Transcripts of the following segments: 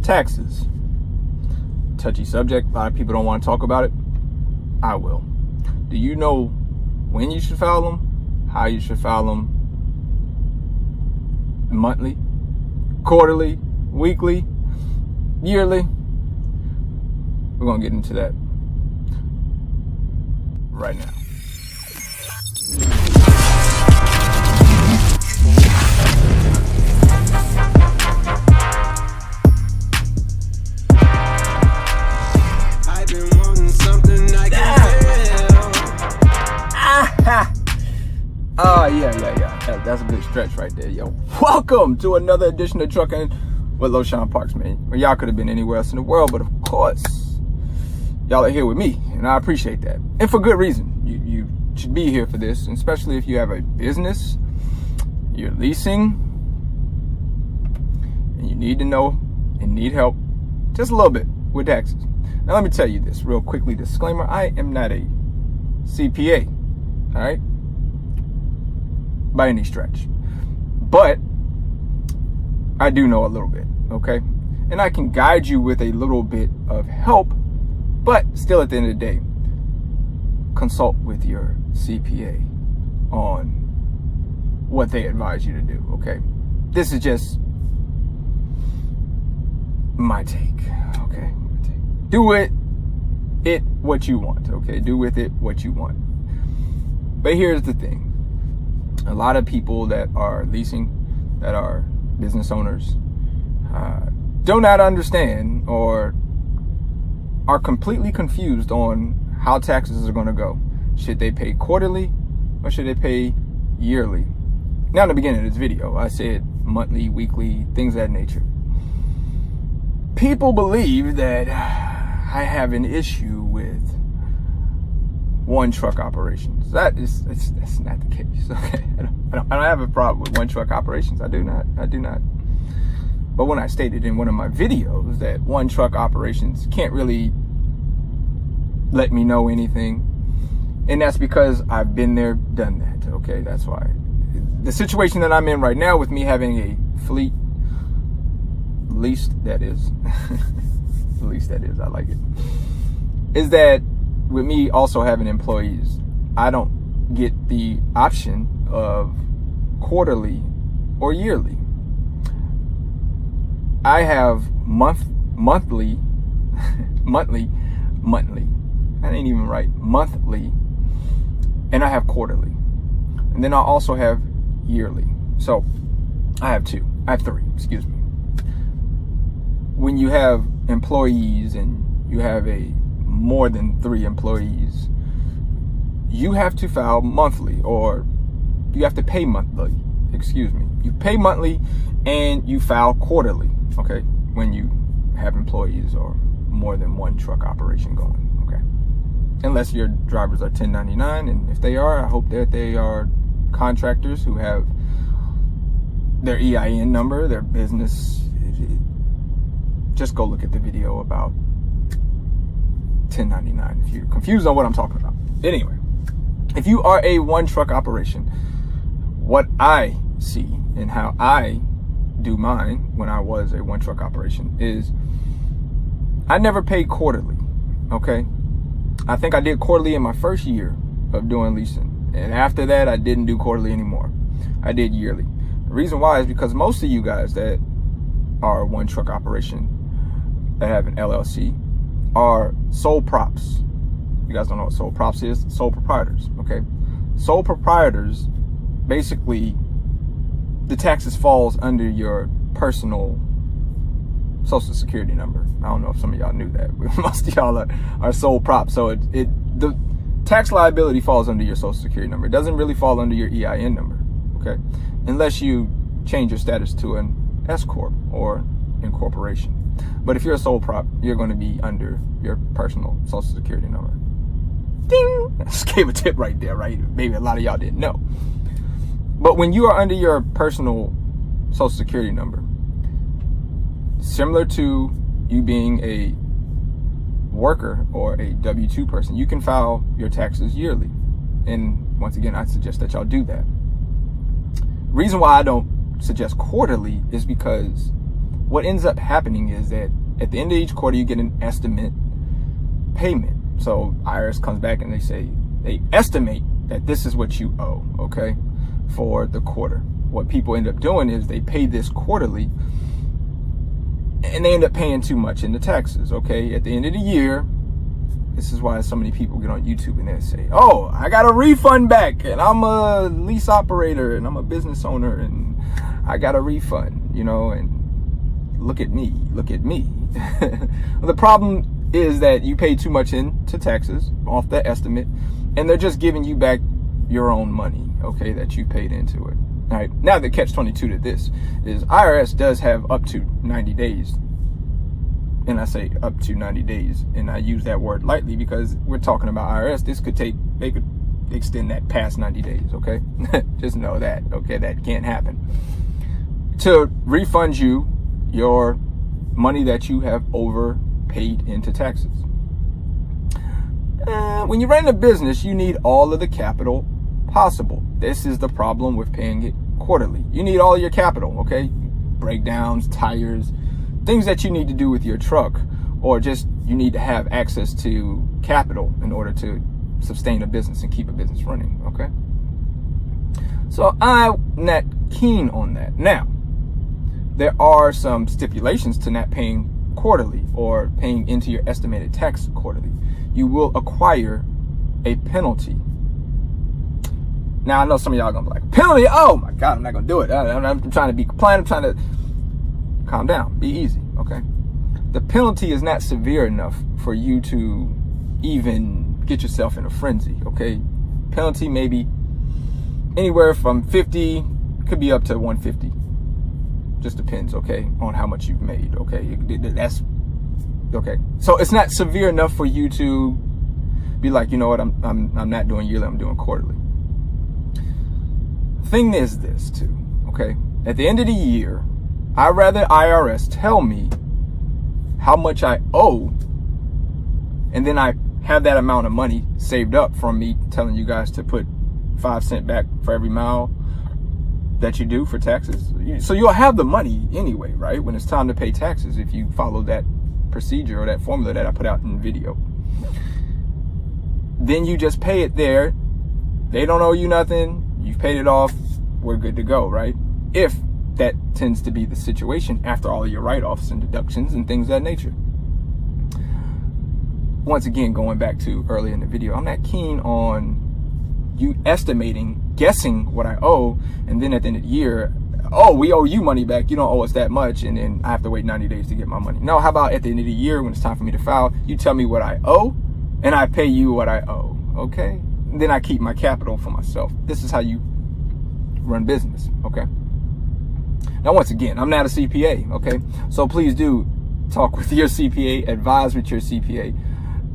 Taxes. Touchy subject. A lot of people don't want to talk about it. I will. Do you know when you should file them? How you should file them? Monthly? Quarterly? Weekly? Yearly? We're going to get into that right now. Yeah. That's a good stretch right there, yo. Welcome to another edition of Trucking with Loshawnparks, man. Well, y'all could have been anywhere else in the world, but of course, y'all are here with me, and I appreciate that. And for good reason. You should be here for this, and especially if you have a business, you're leasing, and you need to know and need help just a little bit with taxes. Now, let me tell you this real quickly. Disclaimer, I am not a CPA, all right? By any stretch, but I do know a little bit, okay? And I can guide you with a little bit of help, but still at the end of the day, consult with your CPA on what they advise you to do, okay? This is just my take, okay? Do with it what you want, okay? Do with it what you want. But here's the thing. A lot of people that are leasing, that are business owners, do not understand or are completely confused on how taxes are going to go. Should they pay quarterly or should they pay yearly? Now, in the beginning of this video, I said monthly, weekly, things of that nature. People believe that I have an issue with one truck operations. That's not the case. Okay, I don't have a problem with one truck operations. I do not. But when I stated in one of my videos that one truck operations can't really let me know anything, and that's because I've been there, done that. Okay, that's why. The situation that I'm in right now with me having a fleet, leased, that is, I like it, is that with me also having employees, I don't get the option of quarterly or yearly. I have monthly. I didn't even write monthly, and I have quarterly, and then I also have yearly. So I have three, excuse me. When you have employees and you have more than 3 employees, you have to file monthly, or you have to pay monthly, excuse me. You pay monthly and you file quarterly, okay, when you have employees or more than one truck operation going, okay? Unless your drivers are 1099, and if they are, I hope that they are contractors who have their EIN number, their business. Just go look at the video about 1099 if you're confused on what I'm talking about. Anyway, if you are a one truck operation, what I see and how I do mine when I was a one truck operation is I never paid quarterly, okay? I think I did quarterly in my first year of doing leasing, and after that I didn't do quarterly anymore. I did yearly. The reason why is because most of you guys that are one truck operation that have an LLC are sole props. You guys don't know what sole props is? Sole proprietors, okay? Sole proprietors, basically, the taxes falls under your personal social security number. I don't know if some of y'all knew that, but most of y'all are sole props. So the tax liability falls under your social security number. It doesn't really fall under your EIN number, okay? Unless you change your status to an S Corp or incorporation. But if you're a sole prop, you're going to be under your personal social security number. Ding! I just gave a tip right there, right? Maybe a lot of y'all didn't know. But when you are under your personal social security number, similar to you being a worker or a W-2 person, you can file your taxes yearly. And once again, I suggest that y'all do that. Reason why I don't suggest quarterly is because what ends up happening is that at the end of each quarter, you get an estimate payment. So IRS comes back and they estimate that this is what you owe, okay, for the quarter. What people end up doing is they pay this quarterly, and they end up paying too much in the taxes, okay? At the end of the year, this is why so many people get on YouTube and they say, oh, I got a refund back, and I'm a lease operator, and I'm a business owner, and I got a refund, you know, and look at me, look at me. The problem is that you pay too much into taxes off the estimate, and they're just giving you back your own money, okay, that you paid into it. All right, now the catch-22 to this is IRS does have up to 90 days. And I say up to 90 days, and I use that word lightly because we're talking about IRS. They could extend that past 90 days, okay? Just know that, okay? That can't happen. To refund you your money that you have overpaid into taxes. When you run a business, you need all of the capital possible. This is the problem with paying it quarterly. You need all your capital, okay? Breakdowns, tires, things that you need to do with your truck, or just you need to have access to capital in order to sustain a business and keep a business running, okay? So I'm not keen on that. Now, there are some stipulations to not paying quarterly or paying into your estimated tax quarterly. You will acquire a penalty. Now, I know some of y'all are gonna be like, penalty? Oh my God, I'm not gonna do it. I'm trying to be compliant. I'm trying to calm down, be easy, okay? The penalty is not severe enough for you to even get yourself in a frenzy, okay? Penalty maybe anywhere from 50, could be up to 150. Just depends, okay, on how much you've made, okay? That's okay. So it's not severe enough for you to be like, you know what, I'm not doing yearly, I'm doing quarterly. Thing is this too, okay? At the end of the year, I'd rather IRS tell me how much I owe, and then I have that amount of money saved up from me telling you guys to put 5 cents back for every mile that you do for taxes. So you'll have the money anyway, right? When it's time to pay taxes, if you follow that procedure or that formula that I put out in the video. Then you just pay it there. They don't owe you nothing. You've paid it off. We're good to go, right? If that tends to be the situation after all of your write-offs and deductions and things of that nature. Once again, going back to earlier in the video, I'm not keen on you estimating, guessing what I owe, and then at the end of the year, oh, we owe you money back, you don't owe us that much, and then I have to wait 90 days to get my money. No, how about at the end of the year, when it's time for me to file, you tell me what I owe, and I pay you what I owe, okay? And then I keep my capital for myself. This is how you run business, okay? Now, once again, I'm not a CPA, okay? So please do talk with your CPA, advise with your CPA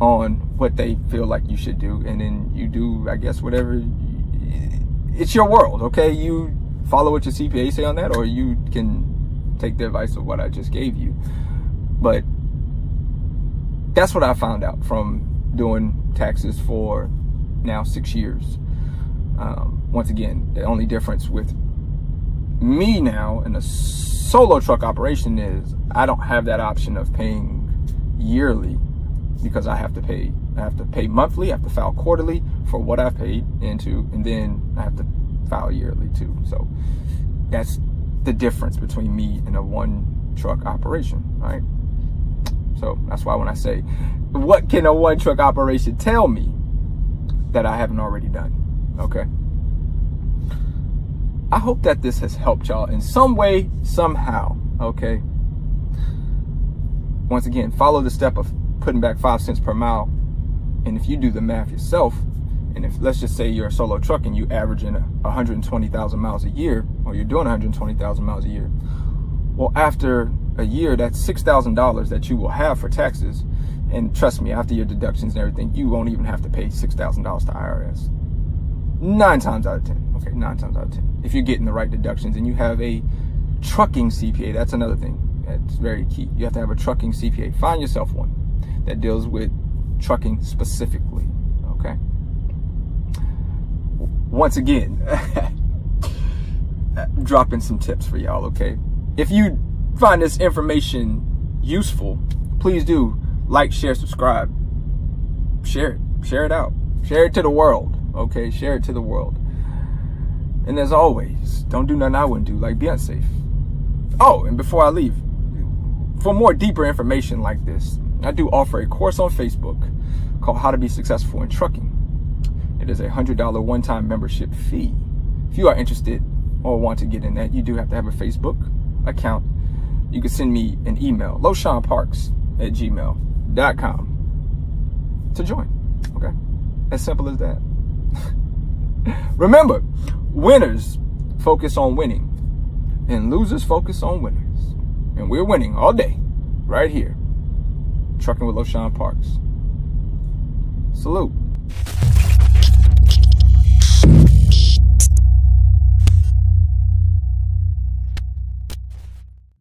on what they feel like you should do. And then you do, I guess, whatever. It's your world, okay? You follow what your CPA say on that, or you can take the advice of what I just gave you. But that's what I found out from doing taxes for now 6 years. Once again, the only difference with me now in a solo truck operation is I don't have that option of paying yearly, because I have to pay monthly, I have to file quarterly for what I've paid into, and then I have to file yearly too. So that's the difference between me and a one truck operation, right? So that's why when I say, what can a one truck operation tell me that I haven't already done? Okay. I hope that this has helped y'all in some way, somehow, okay? Once again, follow the step of putting back 5 cents per mile. And if you do the math yourself, and if, let's just say you're a solo truck and you averaging 120,000 miles a year, or you're doing 120,000 miles a year, well, after a year, that's $6,000 that you will have for taxes. And trust me, after your deductions and everything, you won't even have to pay $6,000 to IRS. 9 times out of 10, okay, 9 times out of 10. If you're getting the right deductions and you have a trucking CPA, that's another thing that's very key. You have to have a trucking CPA. Find yourself one that deals with trucking specifically, okay? Once again, dropping some tips for y'all, okay? If you find this information useful, please do like, share, subscribe. Share it. Share it out. Share it to the world. Okay? Share it to the world. And as always, don't do nothing I wouldn't do, like be unsafe. Oh, and before I leave, for more deeper information like this, I do offer a course on Facebook called How to Be Successful in Trucking. It is a $100 one-time membership fee. If you are interested or want to get in that, you do have to have a Facebook account. You can send me an email, LoShawnparks@gmail.com to join. Okay? As simple as that. Remember, winners focus on winning and losers focus on winners. And we're winning all day right here. Trucking with LoShawn Parks. Salute.